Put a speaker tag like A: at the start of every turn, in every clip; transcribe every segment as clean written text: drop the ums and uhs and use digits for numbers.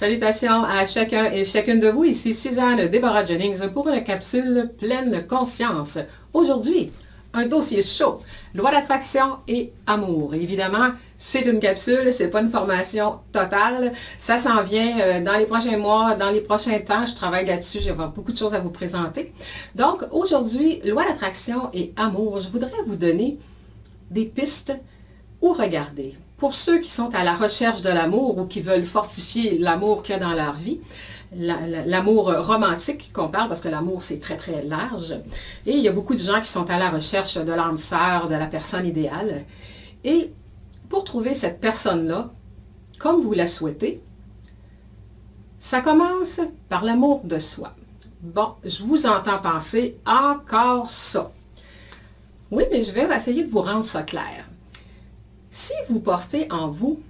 A: Salutations à chacun et chacune de vous. Ici Suzanne Deborah Jennings pour une capsule pleine conscience. Aujourd'hui, un dossier chaud, loi d'attraction et amour. Évidemment, c'est une capsule, c'est pas une formation totale. Ça s'en vient dans les prochains mois, dans les prochains temps. Je travaille là-dessus, j'ai beaucoup de choses à vous présenter. Donc, aujourd'hui, loi d'attraction et amour, je voudrais vous donner des pistes où regarder. Pour ceux qui sont à la recherche de l'amour ou qui veulent fortifier l'amour qu'il y a dans leur vie, l'amour romantique qu'on parle, parce que l'amour c'est très très large, et il y a beaucoup de gens qui sont à la recherche de l'âme sœur, de la personne idéale. Et pour trouver cette personne-là, comme vous la souhaitez, ça commence par l'amour de soi. Bon, je vous entends penser encore ça. Oui, mais je vais essayer de vous rendre ça clair. Si vous portez en vous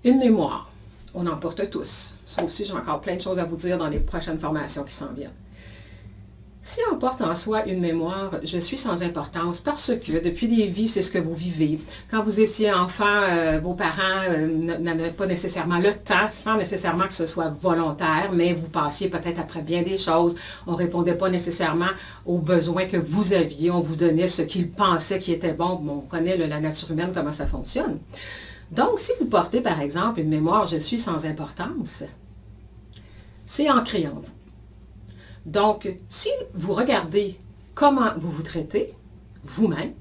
A: une mémoire, on en porte tous. Ça aussi, j'ai encore plein de choses à vous dire dans les prochaines formations qui s'en viennent. Si on porte en soi une mémoire, je suis sans importance parce que depuis des vies, c'est ce que vous vivez. Quand vous étiez enfant, vos parents n'avaient pas nécessairement le temps, sans nécessairement que ce soit volontaire, mais vous passiez peut-être après bien des choses. On ne répondait pas nécessairement aux besoins que vous aviez. On vous donnait ce qu'ils pensaient qui était bon. On connaît la nature humaine, comment ça fonctionne. Donc, si vous portez, par exemple, une mémoire « je suis sans importance », c'est ancré en vous. Donc, si vous regardez comment vous vous traitez, vous-même,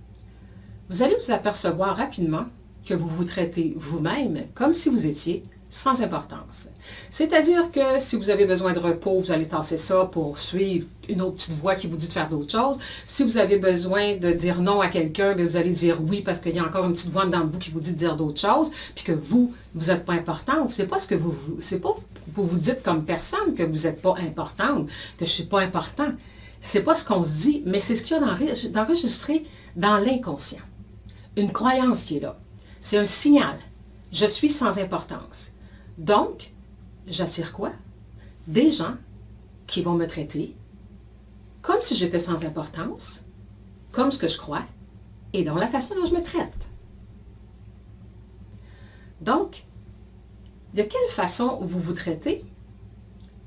A: vous allez vous apercevoir rapidement que vous vous traitez vous-même comme si vous étiez sans importance. C'est-à-dire que si vous avez besoin de repos, vous allez tasser ça pour suivre une autre petite voix qui vous dit de faire d'autres choses. Si vous avez besoin de dire non à quelqu'un, vous allez dire oui parce qu'il y a encore une petite voix dans vous qui vous dit de dire d'autres choses, puis que vous n'êtes pas importante. C'est pas ce que c'est pas vous vous dites comme personne que vous n'êtes pas importante, que je ne suis pas important. C'est pas ce qu'on se dit, mais c'est ce qu'il y a d'enregistré dans l'inconscient. Une croyance qui est là. C'est un signal. Je suis sans importance. Donc, j'attire quoi? Des gens qui vont me traiter comme si j'étais sans importance, comme ce que je crois, et dans la façon dont je me traite. Donc, de quelle façon vous vous traitez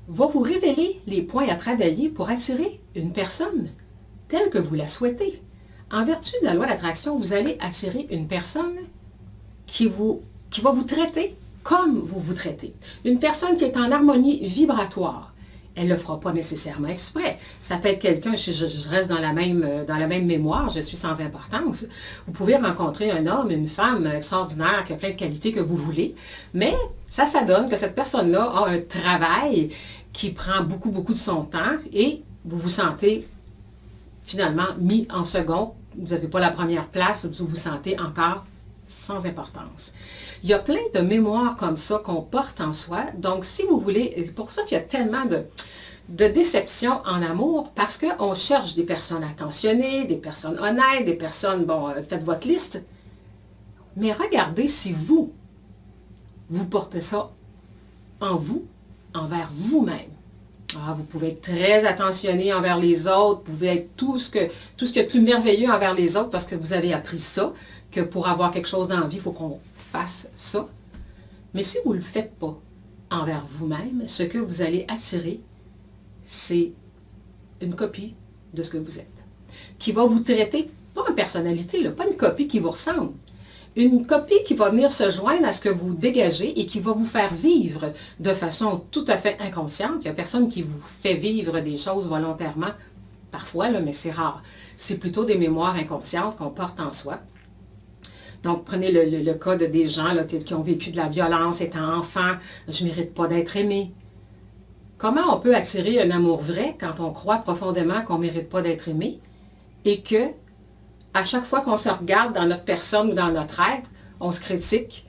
A: va vous révéler les points à travailler pour attirer une personne telle que vous la souhaitez. En vertu de la loi d'attraction, vous allez attirer une personne qui va vous traiter comme vous vous traitez. Une personne qui est en harmonie vibratoire. Elle ne le fera pas nécessairement exprès. Ça peut être quelqu'un, je reste dans la même mémoire, je suis sans importance. Vous pouvez rencontrer un homme, une femme extraordinaire, qui a plein de qualités que vous voulez, mais ça donne que cette personne-là a un travail qui prend beaucoup, beaucoup de son temps et vous vous sentez finalement mis en second. Vous n'avez pas la première place, vous vous sentez encore sans importance. Il y a plein de mémoires comme ça qu'on porte en soi. Donc, si vous voulez, c'est pour ça qu'il y a tellement de déception en amour, parce qu'on cherche des personnes attentionnées, des personnes honnêtes, des personnes, bon, faites votre liste. Mais regardez si vous portez ça en vous, envers vous-même. Ah, vous pouvez être très attentionné envers les autres, vous pouvez être tout ce qu'il y a de plus merveilleux envers les autres parce que vous avez appris ça, que pour avoir quelque chose dans la vie, il faut qu'on fasse ça. Mais si vous ne le faites pas envers vous-même, ce que vous allez attirer, c'est une copie de ce que vous êtes. Qui va vous traiter, pas en personnalité, là, pas une copie qui vous ressemble. Une copie qui va venir se joindre à ce que vous dégagez et qui va vous faire vivre de façon tout à fait inconsciente. Il n'y a personne qui vous fait vivre des choses volontairement, parfois, là, mais c'est rare. C'est plutôt des mémoires inconscientes qu'on porte en soi. Donc, prenez le cas de des gens là, qui ont vécu de la violence étant enfant. Je ne mérite pas d'être aimé. Comment on peut attirer un amour vrai quand on croit profondément qu'on ne mérite pas d'être aimé et que à chaque fois qu'on se regarde dans notre personne ou dans notre être, on se critique,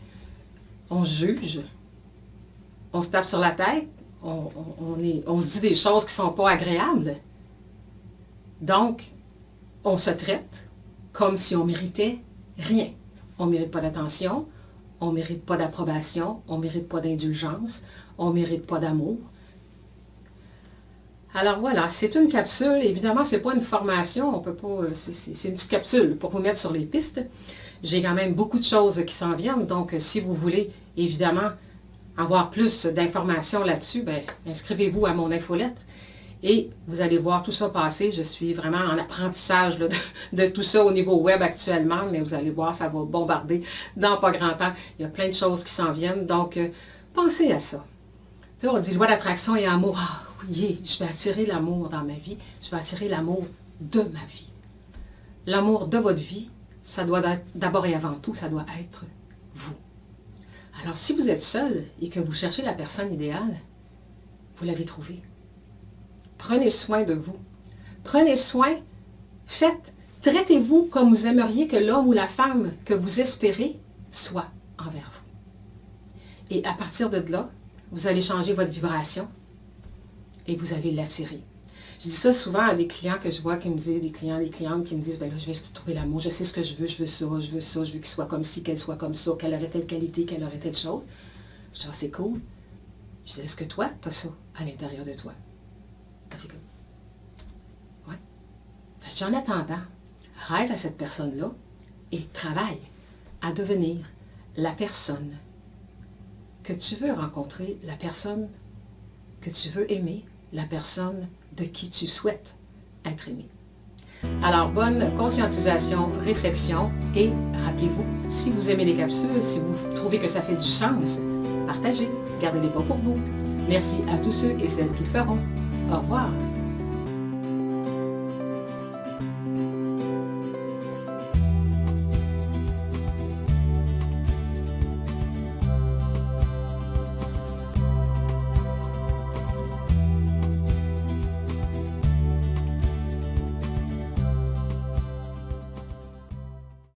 A: on se juge, on se tape sur la tête, on se dit des choses qui ne sont pas agréables. Donc, on se traite comme si on méritait rien. On ne mérite pas d'attention, on ne mérite pas d'approbation, on ne mérite pas d'indulgence, on ne mérite pas d'amour. Alors voilà, c'est une capsule. Évidemment, ce n'est pas une formation, on peut pas. C'est une petite capsule pour vous mettre sur les pistes. J'ai quand même beaucoup de choses qui s'en viennent, donc si vous voulez, évidemment, avoir plus d'informations là-dessus, ben, inscrivez-vous à mon infolettre et vous allez voir tout ça passer. Je suis vraiment en apprentissage là, de tout ça au niveau web actuellement, mais vous allez voir, ça va bombarder dans pas grand temps. Il y a plein de choses qui s'en viennent, donc pensez à ça. Tu sais, on dit loi d'attraction et amour. Ah oui, je vais attirer l'amour dans ma vie, je vais attirer l'amour de ma vie. L'amour de votre vie, ça doit être, d'abord et avant tout, ça doit être vous. Alors, si vous êtes seul et que vous cherchez la personne idéale, vous l'avez trouvée. Prenez soin de vous. Prenez soin, traitez-vous comme vous aimeriez que l'homme ou la femme que vous espérez soit envers vous. Et à partir de là, vous allez changer votre vibration et vous allez l'attirer. Je dis ça souvent à des clients que je vois qui me disent, des clientes qui me disent, ben là, je vais trouver l'amour, je sais ce que je veux ça, je veux qu'il soit comme ci, qu'elle soit comme ça, qu'elle aurait telle qualité, qu'elle aurait telle chose. Je dis, ah, c'est cool. Je dis, est-ce que toi, tu as ça à l'intérieur de toi? Elle fait comme, ouais. Je dis, en attendant, rêve à cette personne-là et travaille à devenir la personne que tu veux rencontrer, la personne que tu veux aimer, la personne de qui tu souhaites être aimé. Alors, bonne conscientisation, réflexion et rappelez-vous, si vous aimez les capsules, si vous trouvez que ça fait du sens, partagez, gardez-les pas pour vous. Merci à tous ceux et celles qui le feront. Au revoir.